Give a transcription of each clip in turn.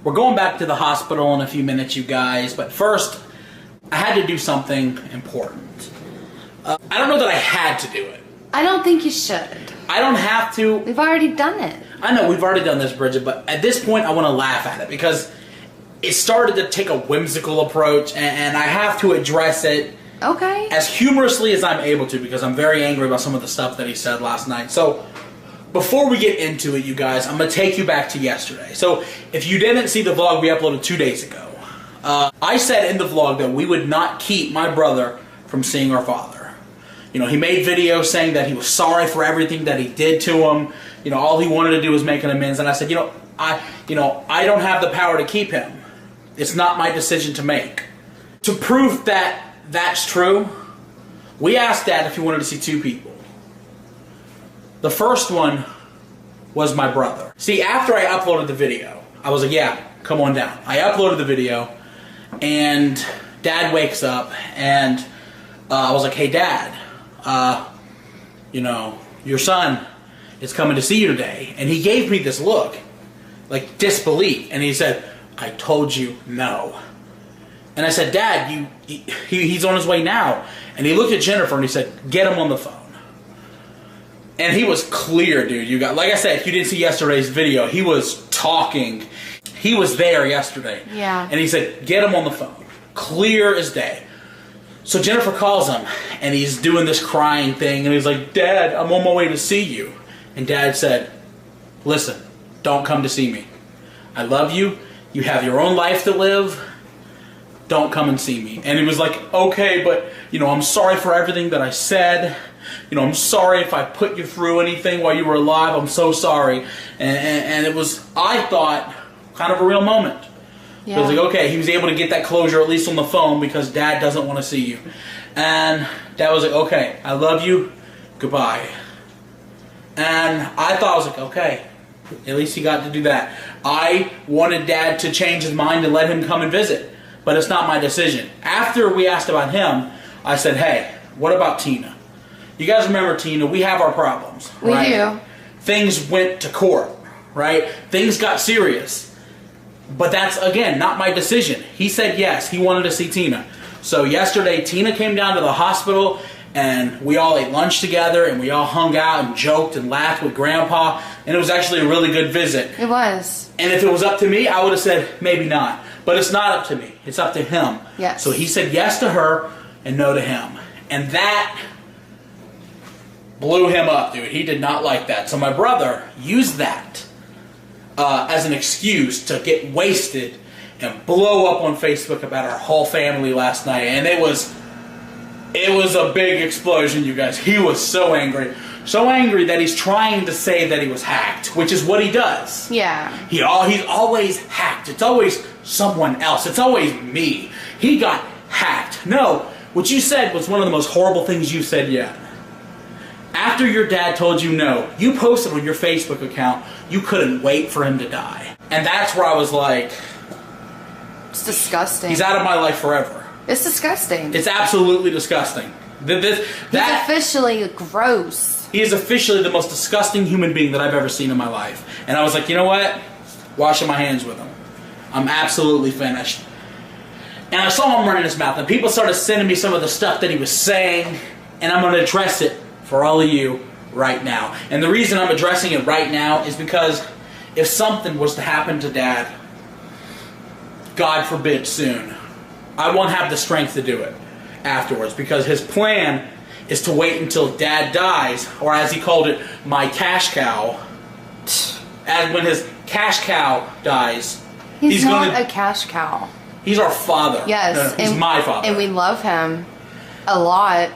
We're going back to the hospital in a few minutes, you guys, but first, I had to do something important. I don't know that I had to do it. I don't think you should. I don't have to. We've already done it. I know, we've already done this, Bridget, but at this point, I want to laugh at it because it started to take a whimsical approach, and I have to address it as humorously as I'm able to because I'm very angry about some of the stuff that he said last night. So, before we get into it, you guys, I'm going to take you back to yesterday. So, if you didn't see the vlog we uploaded 2 days ago, I said in the vlog that we would not keep my brother from seeing our father. You know, he made videos saying that he was sorry for everything that he did to him. You know, all he wanted to do was make an amends. And I said, I don't have the power to keep him. It's not my decision to make. To prove that that's true, we asked Dad if he wanted to see two people. The first one was my brother. See, after I uploaded the video, I was like, yeah, come on down. I uploaded the video, and Dad wakes up, and I was like, hey, Dad, your son is coming to see you today. And he gave me this look, like disbelief, and he said, I told you no. And I said, Dad, he's on his way now. And he looked at Jennifer, and he said, get him on the phone. And he was clear, dude. Like I said, if you didn't see yesterday's video, he was talking. He was there yesterday. Yeah. And he said, get him on the phone. Clear as day. So Jennifer calls him, and he's doing this crying thing, and he's like, Dad, I'm on my way to see you. And Dad said, listen, don't come to see me. I love you. You have your own life to live. Don't come and see me. And he was like, okay, but, I'm sorry for everything that I said. I'm sorry if I put you through anything while you were alive. I'm so sorry. And it was, I thought, kind of a real moment. Yeah. It was like, okay, he was able to get that closure at least on the phone because Dad doesn't want to see you. And Dad was like, okay, I love you. Goodbye. And I thought, I was like, okay, at least he got to do that. I wanted Dad to change his mind and let him come and visit. But it's not my decision. After we asked about him, I said, hey, what about Tina? You guys remember Tina, we have our problems, right? We do. Things went to court, right? Things got serious. But that's, again, not my decision. He said yes, he wanted to see Tina. So yesterday, Tina came down to the hospital, and we all ate lunch together, and we all hung out and joked and laughed with Grandpa, and it was actually a really good visit. It was. And if it was up to me, I would have said maybe not. But it's not up to me. It's up to him. Yes. So he said yes to her and no to him. And that blew him up, dude. He did not like that. So my brother used that as an excuse to get wasted and blow up on Facebook about our whole family last night. And it was a big explosion, you guys. He was so angry. So angry that he's trying to say that he was hacked, which is what he does. Yeah. He's always hacked. It's always someone else. It's always me. He got hacked. No, what you said was one of the most horrible things you said yet. After your dad told you no, you posted on your Facebook account you couldn't wait for him to die. And that's where I was like, it's disgusting. He's out of my life forever. It's disgusting. It's absolutely disgusting. He's officially gross. He is officially the most disgusting human being that I've ever seen in my life. And I was like, you know what? Washing my hands with him. I'm absolutely finished. And I saw him running his mouth, and people started sending me some of the stuff that he was saying, and I'm going to address it for all of you right now. And the reason I'm addressing it right now is because if something was to happen to Dad, God forbid soon, I won't have the strength to do it afterwards, because his plan is to wait until Dad dies, or as he called it, my cash cow. And when his cash cow dies, he's not a cash cow. He's our father. Yes. He's my father. And we love him a lot.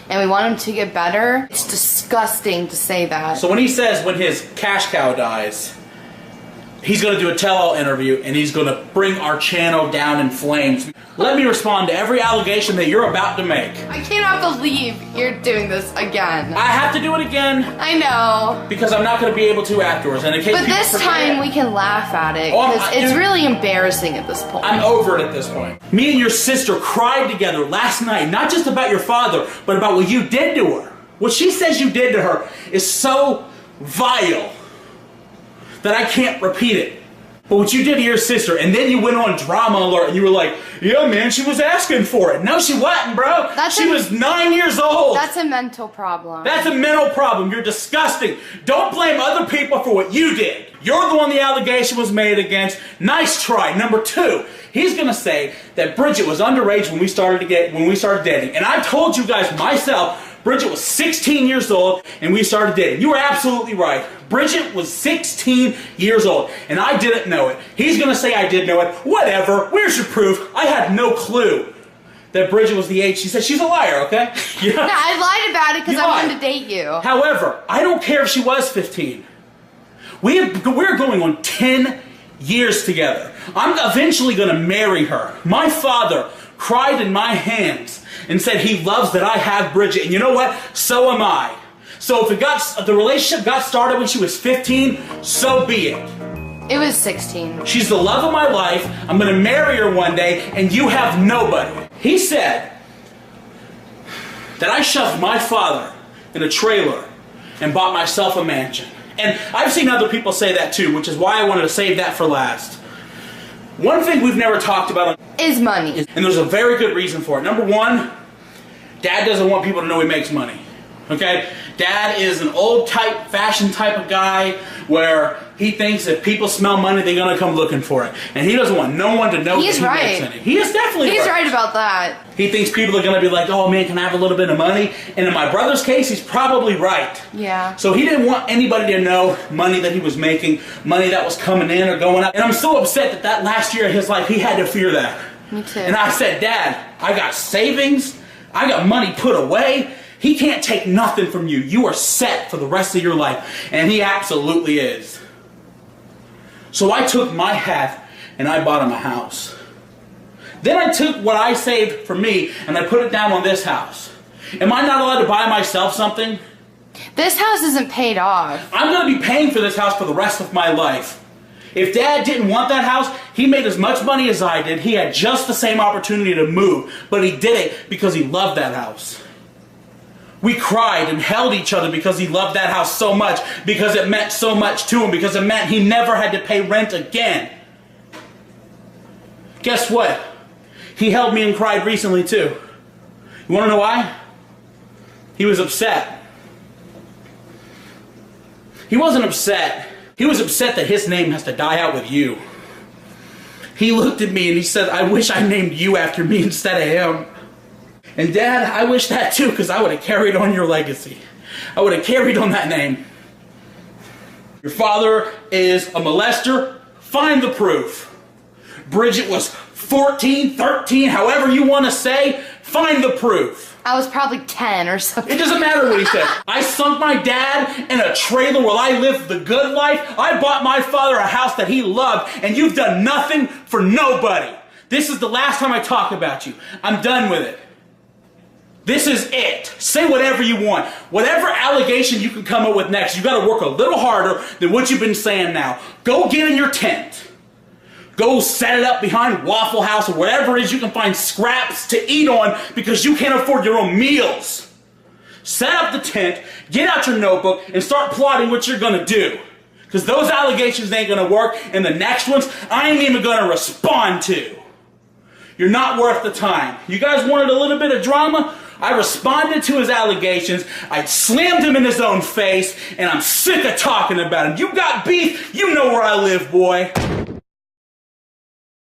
And we want him to get better. It's disgusting to say that. So when he says when his cash cow dies, he's going to do a tell-all interview, and he's going to bring our channel down in flames. Let me respond to every allegation that you're about to make. I cannot believe you're doing this again. I have to do it again. I know. Because I'm not going to be able to afterwards. And in case but this time we can laugh at it. Because it's really embarrassing at this point. I'm over it at this point. Me and your sister cried together last night, not just about your father, but about what you did to her. What she says you did to her is so vile that I can't repeat it. But what you did to your sister, and then you went on Drama Alert, and you were like, yeah, man, she was asking for it. No, she wasn't, bro. She was 9 years old. That's a mental problem. That's a mental problem. You're disgusting. Don't blame other people for what you did. You're the one the allegation was made against. Nice try. Number 2, he's going to say that Bridget was underage when we started dating. And I told you guys myself, Bridget was 16 years old and we started dating. You were absolutely right. Bridget was 16 years old and I didn't know it. He's going to say I did know it. Whatever. Where's your proof? I had no clue that Bridget was the age. She said she's a liar, okay? Yeah. No, I lied about it because I wanted to date you. However, I don't care if she was 15. We're going on 10 years together. I'm eventually going to marry her. My father cried in my hands and said he loves that I have Bridget. And you know what? So am I. So if the relationship got started when she was 15, so be it. It was 16. She's the love of my life. I'm going to marry her one day, and you have nobody. He said that I shoved my father in a trailer and bought myself a mansion. And I've seen other people say that too, which is why I wanted to save that for last. One thing we've never talked about is money. And there's a very good reason for it. Number 1, Dad doesn't want people to know he makes money. Okay? Dad is an old type, fashion type of guy where he thinks if people smell money, they're going to come looking for it. And he doesn't want no one to know that he makes any. He is definitely right. He's right about that. He thinks people are going to be like, oh man, can I have a little bit of money? And in my brother's case, he's probably right. Yeah. So he didn't want anybody to know money that he was making, money that was coming in or going out. And I'm so upset that last year of his life, he had to fear that. Me too. And I said, Dad, I got savings. I got money put away. He can't take nothing from you. You are set for the rest of your life. And he absolutely is. So I took my half and I bought him a house. Then I took what I saved for me and I put it down on this house. Am I not allowed to buy myself something? This house isn't paid off. I'm going to be paying for this house for the rest of my life. If Dad didn't want that house, he made as much money as I did. He had just the same opportunity to move, but he did it because he loved that house. We cried and held each other because he loved that house so much, because it meant so much to him, because it meant he never had to pay rent again. Guess what? He held me and cried recently too. You want to know why? He was upset. He wasn't upset. He was upset that his name has to die out with you. He looked at me and he said, I wish I named you after me instead of him. And Dad, I wish that too, because I would have carried on your legacy. I would have carried on that name. Your father is a molester. Find the proof. Bridget was 14, 13, however you want to say. Find the proof. I was probably 10 or something. It doesn't matter what he said. I sunk my dad in a trailer while I lived the good life. I bought my father a house that he loved, and you've done nothing for nobody. This is the last time I talk about you. I'm done with it. This is it. Say whatever you want. Whatever allegation you can come up with next, you got to work a little harder than what you've been saying now. Go get in your tent. Go set it up behind Waffle House or whatever it is you can find scraps to eat on because you can't afford your own meals. Set up the tent, get out your notebook, and start plotting what you're going to do. Because those allegations ain't going to work, and the next ones I ain't even going to respond to. You're not worth the time. You guys wanted a little bit of drama? I responded to his allegations, I slammed him in his own face, and I'm sick of talking about him. You got beef? You know where I live, boy.